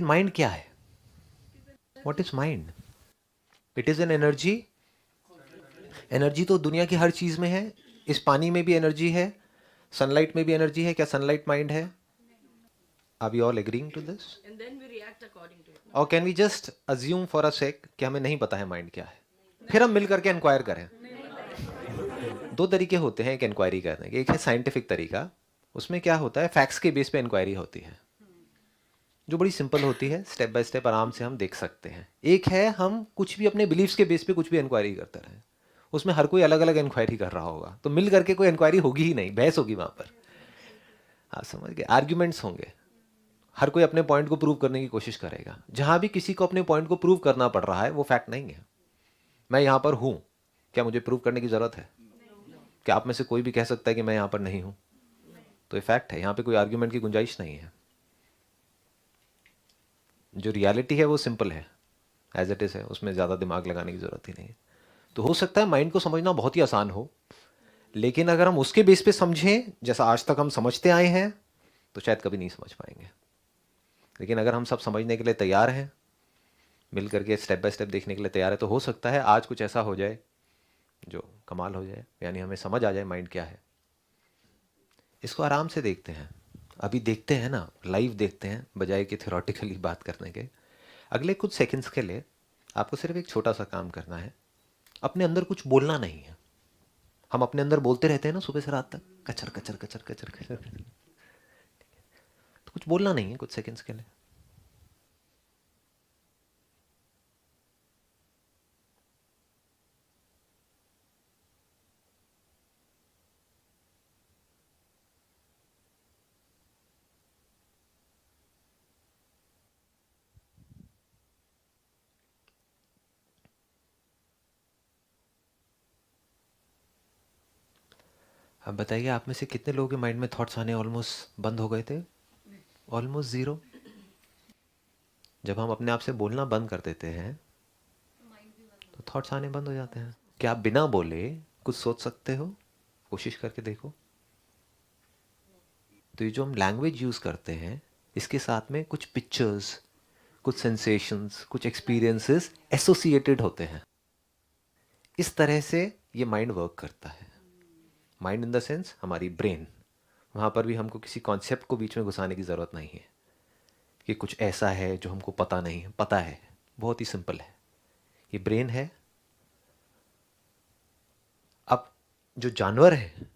Mind क्या है? What is mind? It is an energy. Energy तो दुनिया की हर चीज में है। इस पानी में भी एनर्जी है, सनलाइट में भी एनर्जी है। क्या सनलाइट माइंड है? Are we all agreeing to this? और can we just assume for a sec कि हमें नहीं पता है माइंड क्या है, फिर हम मिल करके इंक्वायर करें? दो तरीके होते हैं एक इंक्वायरी करने के। एक है साइंटिफिक तरीका, उसमें क्या होता है, फैक्ट्स के बेस पे इंक्वायरी होती है, जो बड़ी सिंपल होती है, स्टेप बाय स्टेप आराम से हम देख सकते हैं। एक है हम कुछ भी अपने बिलीफ्स के बेस पे कुछ भी इंक्वायरी करते रहें, उसमें हर कोई अलग अलग इंक्वायरी कर रहा होगा, तो मिल करके कोई इंक्वायरी होगी ही नहीं, बहस होगी वहां पर। हाँ, समझ गए? आर्ग्यूमेंट्स होंगे, हर कोई अपने पॉइंट को प्रूव करने की कोशिश करेगा। जहां भी किसी को अपने पॉइंट को प्रूव करना पड़ रहा है वो फैक्ट नहीं है। मैं यहां पर हूं, क्या मुझे प्रूव करने की जरूरत है? क्या आप में से कोई भी कह सकता है कि मैं यहां पर नहीं हूं? तो ये फैक्ट है, यहां पे कोई आर्ग्यूमेंट की गुंजाइश नहीं है। जो रियलिटी है वो सिंपल है, एज इट इज है, उसमें ज़्यादा दिमाग लगाने की ज़रूरत ही नहीं है। तो हो सकता है माइंड को समझना बहुत ही आसान हो, लेकिन अगर हम उसके बेस पे समझें जैसा आज तक हम समझते आए हैं तो शायद कभी नहीं समझ पाएंगे। लेकिन अगर हम सब समझने के लिए तैयार हैं, मिल करके स्टेप बाय स्टेप देखने के लिए तैयार है, तो हो सकता है आज कुछ ऐसा हो जाए जो कमाल हो जाए, यानी हमें समझ आ जाए माइंड क्या है। इसको आराम से देखते हैं, अभी देखते हैं ना, लाइव देखते हैं बजाय कि थ्योरेटिकली बात करने के। अगले कुछ सेकंड्स के लिए आपको सिर्फ एक छोटा सा काम करना है, अपने अंदर कुछ बोलना नहीं है। हम अपने अंदर बोलते रहते हैं ना सुबह से रात तक, कचर कचर कचर कचर कचर, तो कुछ बोलना नहीं है कुछ सेकंड्स के लिए। अब बताइए, आप में से कितने लोगों के माइंड में थॉट्स आने ऑलमोस्ट बंद हो गए थे? Almost zero. जब हम अपने आप से बोलना बंद कर देते हैं तो थॉट्स आने बंद हो जाते हैं। क्या आप बिना बोले कुछ सोच सकते हो? कोशिश करके देखो। तो ये जो हम लैंग्वेज यूज करते हैं, इसके साथ में कुछ पिक्चर्स, कुछ सेंसेशंस, कुछ एक्सपीरियंसेस एसोसिएटेड होते हैं। इस तरह से ये माइंड वर्क करता है। माइंड इन द सेंस हमारी ब्रेन। वहाँ पर भी हमको किसी कॉन्सेप्ट को बीच में घुसाने की ज़रूरत नहीं है कि कुछ ऐसा है जो हमको पता नहीं है। पता है, बहुत ही सिंपल है, ये ब्रेन है। अब जो जानवर है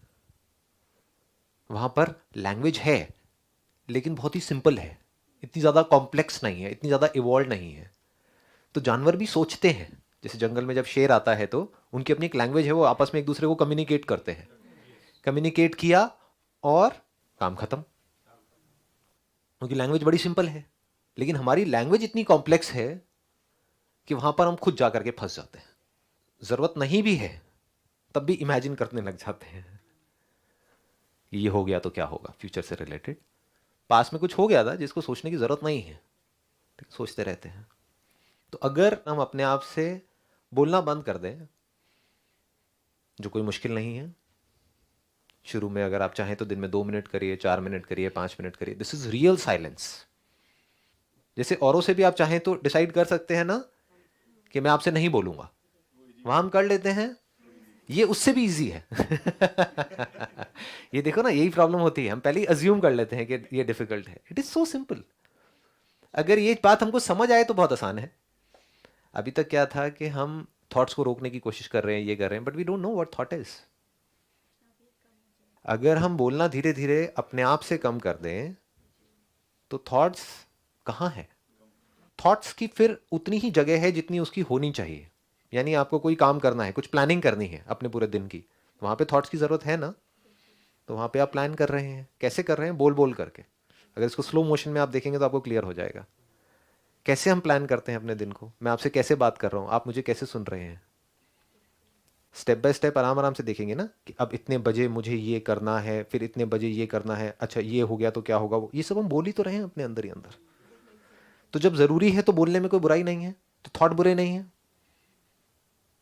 वहाँ पर लैंग्वेज है, लेकिन बहुत ही सिंपल है, इतनी ज़्यादा कॉम्प्लेक्स नहीं है, इतनी ज़्यादा इवॉल्व नहीं है। तो जानवर भी सोचते हैं, जैसे जंगल में जब शेर आता है तो उनकी अपनी एक लैंग्वेज है, वो आपस में एक दूसरे को कम्युनिकेट करते हैं। कम्युनिकेट किया और काम खत्म। उनकी लैंग्वेज बड़ी सिंपल है, लेकिन हमारी लैंग्वेज इतनी कॉम्प्लेक्स है कि वहां पर हम खुद जा करके फंस जाते हैं। जरूरत नहीं भी है तब भी इमेजिन करने लग जाते हैं, ये हो गया तो क्या होगा, फ्यूचर से रिलेटेड। पास में कुछ हो गया था जिसको सोचने की जरूरत नहीं है, ठीक, सोचते रहते हैं। तो अगर हम अपने आप से बोलना बंद कर दें, जो कोई मुश्किल नहीं है, शुरू में अगर आप चाहें तो दिन में 2 मिनट करिए, 4 मिनट करिए, 5 मिनट करिए, दिस इज रियल साइलेंस। जैसे औरों से भी आप चाहें तो डिसाइड कर सकते हैं ना कि मैं आपसे नहीं बोलूंगा, वहां हम कर लेते हैं, ये उससे भी इजी है। ये देखो ना, यही प्रॉब्लम होती है, हम पहले ही अज्यूम कर लेते हैं कि ये डिफिकल्ट है। It is so simple. अगर ये बात हमको समझ आए तो बहुत आसान है। अभी तक क्या था कि हम थॉट्स को रोकने की कोशिश कर रहे हैं, ये कर रहे हैं, but we don't know what thought is. अगर हम बोलना धीरे धीरे अपने आप से कम कर दें तो थॉट्स कहाँ है? थॉट्स की फिर उतनी ही जगह है जितनी उसकी होनी चाहिए। यानी आपको कोई काम करना है, कुछ प्लानिंग करनी है अपने पूरे दिन की, तो वहाँ पे थॉट्स की ज़रूरत है ना। तो वहाँ पे आप प्लान कर रहे हैं, कैसे कर रहे हैं? बोल बोल करके। अगर इसको स्लो मोशन में आप देखेंगे तो आपको क्लियर हो जाएगा कैसे हम प्लान करते हैं अपने दिन को। मैं आपसे कैसे बात कर रहा हूँ, आप मुझे कैसे सुन रहे हैं। स्टेप बाय स्टेप आराम आराम से देखेंगे ना कि अब इतने बजे मुझे ये करना है, फिर इतने बजे ये करना है, अच्छा ये हो गया तो क्या होगा, वो ये सब हम बोल ही तो रहे हैं अपने अंदर ही अंदर। तो जब ज़रूरी है तो बोलने में कोई बुराई नहीं है, तो थॉट बुरे नहीं है।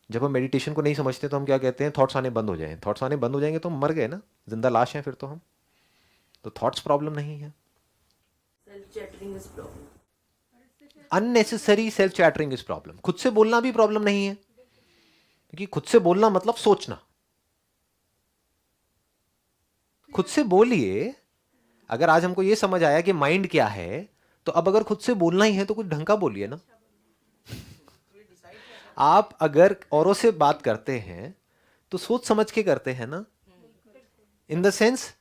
जब हम मेडिटेशन को नहीं समझते तो हम क्या कहते हैं, थॉट्स आने बंद हो जाएं। थॉट्स आने बंद हो जाएंगे तो हम मर गए ना, जिंदा लाश हैं फिर तो हम। तो थॉट्स प्रॉब्लम नहीं है। Unnecessary self chattering is problem. खुद से बोलना भी प्रॉब्लम नहीं है, क्योंकि खुद से बोलना मतलब सोचना। खुद से बोलिए। अगर आज हमको यह समझ आया कि माइंड क्या है, तो अब अगर खुद से बोलना ही है तो कुछ ढंग का बोलिए ना। आप अगर औरों से बात करते हैं तो सोच समझ के करते हैं ना, इन द सेंस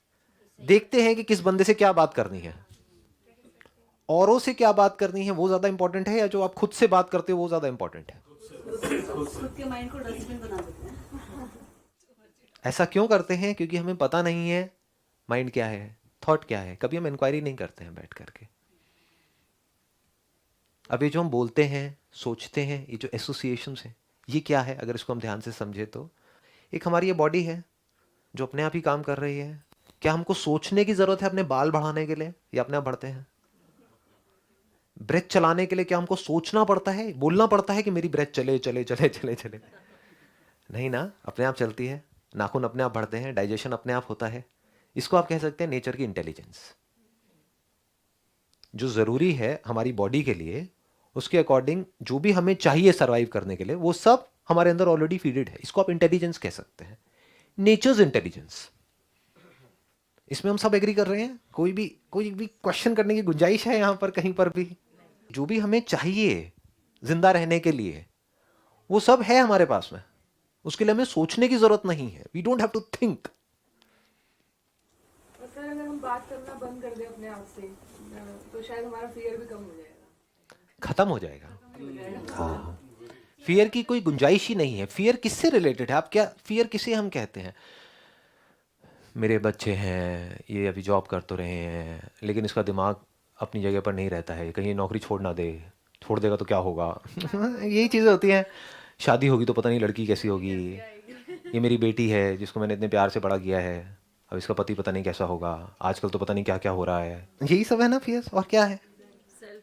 देखते हैं कि किस बंदे से क्या बात करनी है। औरों से क्या बात करनी है वो ज्यादा इंपॉर्टेंट है, या जो आप खुद से बात करते हो वो ज्यादा इंपॉर्टेंट है? खुद के माइंड को डस्टबिन बना देते हैं। ऐसा क्यों करते हैं? क्योंकि हमें पता नहीं है माइंड क्या है, थॉट क्या है। कभी हम इंक्वायरी नहीं करते हैं बैठ करके। अब ये जो हम बोलते हैं, सोचते हैं, ये जो एसोसिएशंस हैं, ये क्या है? अगर इसको हम ध्यान से समझे तो एक हमारी ये बॉडी है जो अपने आप ही काम कर रही है। क्या हमको सोचने की जरूरत है अपने बाल बढ़ाने के लिए, या अपने आप बढ़ते हैं? ब्रेथ चलाने के लिए क्या हमको सोचना पड़ता है, बोलना पड़ता है कि मेरी ब्रेथ चले चले चले चले चले? नहीं ना, अपने आप चलती है। नाखून अपने आप बढ़ते हैं, डाइजेशन अपने आप होता है। इसको आप कह सकते हैं नेचर की इंटेलिजेंस। जो जरूरी है हमारी बॉडी के लिए, उसके अकॉर्डिंग जो भी हमें चाहिए सरवाइव करने के लिए, वो सब हमारे अंदर ऑलरेडी फीडेड है। इसको आप इंटेलिजेंस कह सकते हैं, नेचर्स इंटेलिजेंस। इसमें हम सब एग्री कर रहे हैं? कोई भी क्वेश्चन करने की गुंजाइश है यहां पर कहीं पर भी? जो भी हमें चाहिए जिंदा रहने के लिए, वो सब है हमारे पास में। उसके लिए हमें सोचने की जरूरत नहीं है। We don't have to think. Sir अगर हम बात करना बंद कर दें अपने आप से, तो शायद हमारा फियर भी कम हो जाएगा। खत्म हो जाएगा। हाँ, फियर की कोई गुंजाइश ही नहीं है। फियर किससे रिलेटेड है? आप क्या फियर किसे हम कहते हैं? मेरे बच्चे हैं, ये अभी जॉब कर तो रहे हैं, लेकिन इसका दिमाग अपनी जगह पर नहीं रहता है, कहीं नौकरी छोड़ ना दे। छोड़ देगा तो क्या होगा? यही चीज़ें होती हैं। शादी होगी तो पता नहीं लड़की कैसी होगी। ये मेरी बेटी है जिसको मैंने इतने प्यार से बड़ा किया है, अब इसका पति पता नहीं कैसा होगा। आजकल तो पता नहीं क्या क्या हो रहा है। यही सब है ना फियर्स, और क्या है?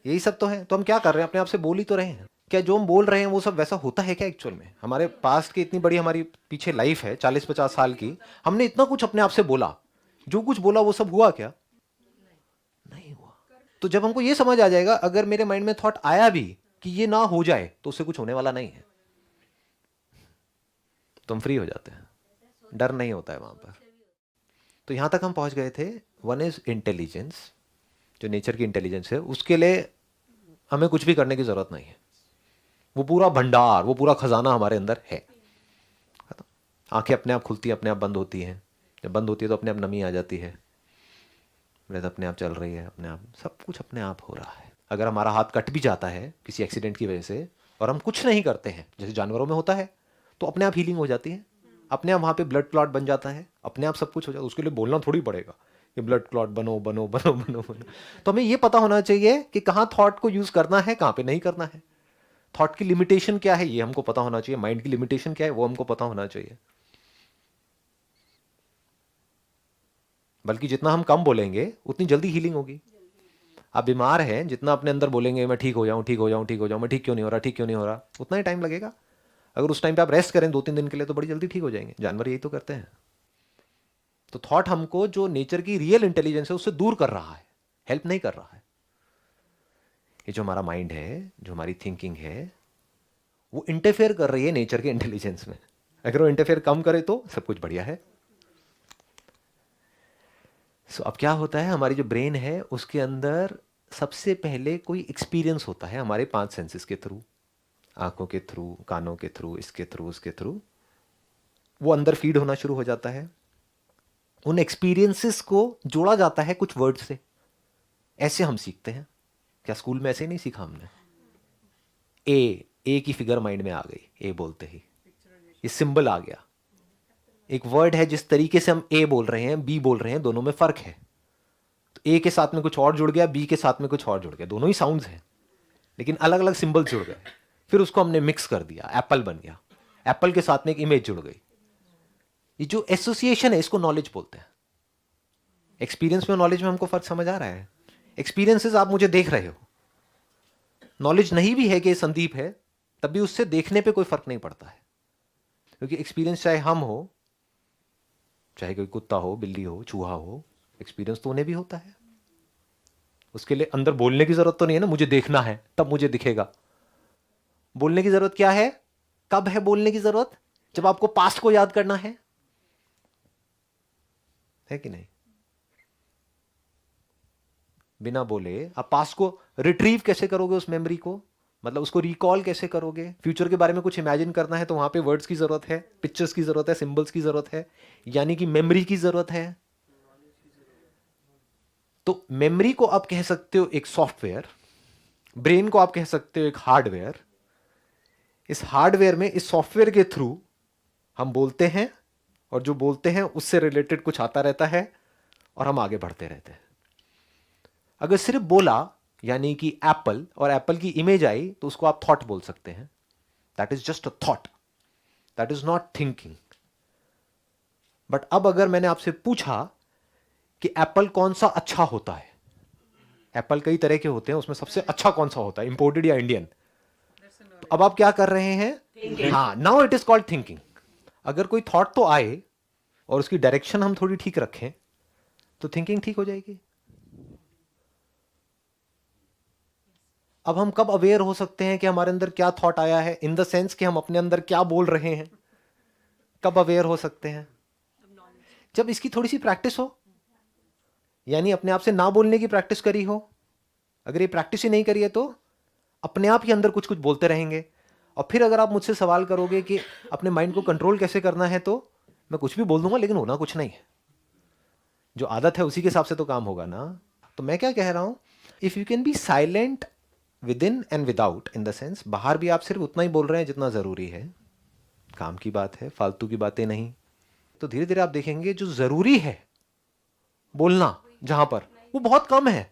यही सब तो है। तो हम क्या कर रहे हैं? अपने आप से बोल ही तो रहे हैं। क्या जो हम बोल रहे हैं वो सब वैसा होता है क्या एक्चुअल में? हमारे पास्ट की इतनी बड़ी हमारी पीछे लाइफ है 40-50 साल की, हमने इतना कुछ अपने आप से बोला, जो कुछ बोला वो सब हुआ क्या? नहीं हुआ। तो जब हमको ये समझ आ जाएगा, अगर मेरे माइंड में थॉट आया भी कि ये ना हो जाए, तो उससे कुछ होने वाला नहीं है, तो हम फ्री हो जाते हैं। डर नहीं होता है वहां पर। तो यहां तक हम पहुंच गए थे। वन इज इंटेलिजेंस, जो नेचर की इंटेलिजेंस है। उसके लिए हमें कुछ भी करने की जरूरत नहीं है। वो पूरा भंडार, वो पूरा खजाना हमारे अंदर है। आंखें अपने आप खुलती हैं, अपने आप बंद होती हैं। जब बंद होती है तो अपने आप नमी आ जाती है। ब्रेथ अपने आप चल रही है, अपने आप सब कुछ अपने आप हो रहा है। अगर हमारा हाथ कट भी जाता है किसी एक्सीडेंट की वजह से, और हम कुछ नहीं करते हैं जैसे जानवरों में होता है, तो अपने आप हीलिंग हो जाती है। अपने आप वहाँ पे ब्लड क्लॉट बन जाता है, अपने आप सब कुछ हो जाता है। उसके लिए बोलना थोड़ी पड़ेगा कि ब्लड क्लॉट बनो बनो बनो बनो बनो। तो हमें ये पता होना चाहिए कि कहाँ थॉट को यूज करना है, कहाँ पे नहीं करना है। थॉट की लिमिटेशन क्या है ये हमको पता होना चाहिए। माइंड की लिमिटेशन क्या है वो हमको पता होना चाहिए। बल्कि जितना हम कम बोलेंगे उतनी जल्दी हीलिंग होगी। आप बीमार हैं, जितना अपने अंदर बोलेंगे मैं ठीक हो जाऊं, ठीक हो जाऊं, ठीक हो जाऊं, मैं ठीक क्यों नहीं हो रहा, ठीक क्यों नहीं हो रहा, उतना ही टाइम लगेगा। अगर उस टाइम पे आप रेस्ट करें 2-3 दिन के लिए, तो बड़ी जल्दी ठीक हो जाएंगे। जानवर यही तो करते हैं। तो थॉट हमको जो नेचर की रियल इंटेलिजेंस है उससे दूर कर रहा है, हेल्प नहीं कर रहा है। ये जो हमारा माइंड है, जो हमारी थिंकिंग है, वो इंटरफेयर कर रही है नेचर के इंटेलिजेंस में। अगर वो इंटरफेयर कम करे तो सब कुछ बढ़िया है। सो अब क्या होता है, हमारी जो ब्रेन है उसके अंदर सबसे पहले कोई एक्सपीरियंस होता है हमारे 5 सेंसेस के थ्रू। आंखों के थ्रू, कानों के थ्रू, इसके थ्रू, उसके थ्रू वो अंदर फीड होना शुरू हो जाता है। उन एक्सपीरियंसेस को जोड़ा जाता है कुछ वर्ड से। ऐसे हम सीखते हैं। क्या स्कूल में ऐसे ही नहीं सीखा हमने? ए की फिगर माइंड में आ गई, ए बोलते ही ये सिंबल आ गया। एक वर्ड है, जिस तरीके से हम ए बोल रहे हैं, बी बोल रहे हैं, दोनों में फर्क है। तो ए के साथ में कुछ और जुड़ गया, बी के साथ में कुछ और जुड़ गया। दोनों ही साउंड्स हैं लेकिन अलग अलग सिंबल जुड़ गए। फिर उसको हमने मिक्स कर दिया, एप्पल बन गया। एप्पल के साथ में एक इमेज जुड़ गई। ये जो एसोसिएशन है इसको नॉलेज बोलते हैं। एक्सपीरियंस में नॉलेज में हमको फर्क समझ आ रहा है? एक्सपीरियंसेस आप मुझे देख रहे हो, नॉलेज नहीं भी है कि संदीप है, तब भी उससे देखने पे कोई फर्क नहीं पड़ता है। क्योंकि एक्सपीरियंस चाहे हम हो, चाहे कोई कुत्ता हो, बिल्ली हो, चूहा हो, एक्सपीरियंस तो उन्हें भी होता है। उसके लिए अंदर बोलने की जरूरत तो नहीं है ना, मुझे देखना है तब मुझे दिखेगा। बोलने की जरूरत क्या है? कब है बोलने की जरूरत? जब आपको पास्ट को याद करना है कि नहीं? बिना बोले आप पास्ट को रिट्रीव कैसे करोगे? उस मेमोरी को, मतलब उसको रिकॉल कैसे करोगे? फ्यूचर के बारे में कुछ इमेजिन करना है तो वहां पे वर्ड्स की जरूरत है, पिक्चर्स की जरूरत है, सिंबल्स की जरूरत है, यानी कि मेमोरी की जरूरत है। तो मेमोरी को आप कह सकते हो एक सॉफ्टवेयर, ब्रेन को आप कह सकते हो एक हार्डवेयर। इस हार्डवेयर में, इस सॉफ्टवेयर के थ्रू हम बोलते हैं, और जो बोलते हैं उससे रिलेटेड कुछ आता रहता है और हम आगे बढ़ते रहते हैं। अगर सिर्फ बोला यानी कि एप्पल और एप्पल की इमेज आई तो उसको आप थॉट बोल सकते हैं। That is just a thought, that is not thinking. But अब अगर मैंने आपसे पूछा कि एप्पल कौन सा अच्छा होता है, एप्पल कई तरह के होते हैं, उसमें सबसे अच्छा कौन सा होता है, इंपोर्टेड या इंडियन? तो अब आप क्या कर रहे हैं? हाँ, now it is called thinking. अगर कोई थॉट तो आए और उसकी डायरेक्शन हम थोड़ी ठीक रखें तो थिंकिंग ठीक हो जाएगी। अब हम कब अवेयर हो सकते हैं कि हमारे अंदर क्या थॉट आया है, इन द सेंस कि हम अपने अंदर क्या बोल रहे हैं? कब अवेयर हो सकते हैं? जब इसकी थोड़ी सी प्रैक्टिस हो, यानी अपने आप से ना बोलने की प्रैक्टिस करी हो। अगर ये प्रैक्टिस ही नहीं करी है तो अपने आप ही अंदर कुछ कुछ बोलते रहेंगे। और फिर अगर आप मुझसे सवाल करोगे कि अपने माइंड को कंट्रोल कैसे करना है, तो मैं कुछ भी बोल दूंगा लेकिन होना कुछ नहीं है। जो आदत है उसी के हिसाब से तो काम होगा ना। तो मैं क्या कह रहा हूं, if you can be silent with in and without, in the sense बाहर भी आप सिर्फ उतना ही बोल रहे हैं जितना जरूरी है, काम की बात है, फालतू की बातें नहीं, तो धीरे धीरे आप देखेंगे जो जरूरी है बोलना जहां पर, वो बहुत कम है।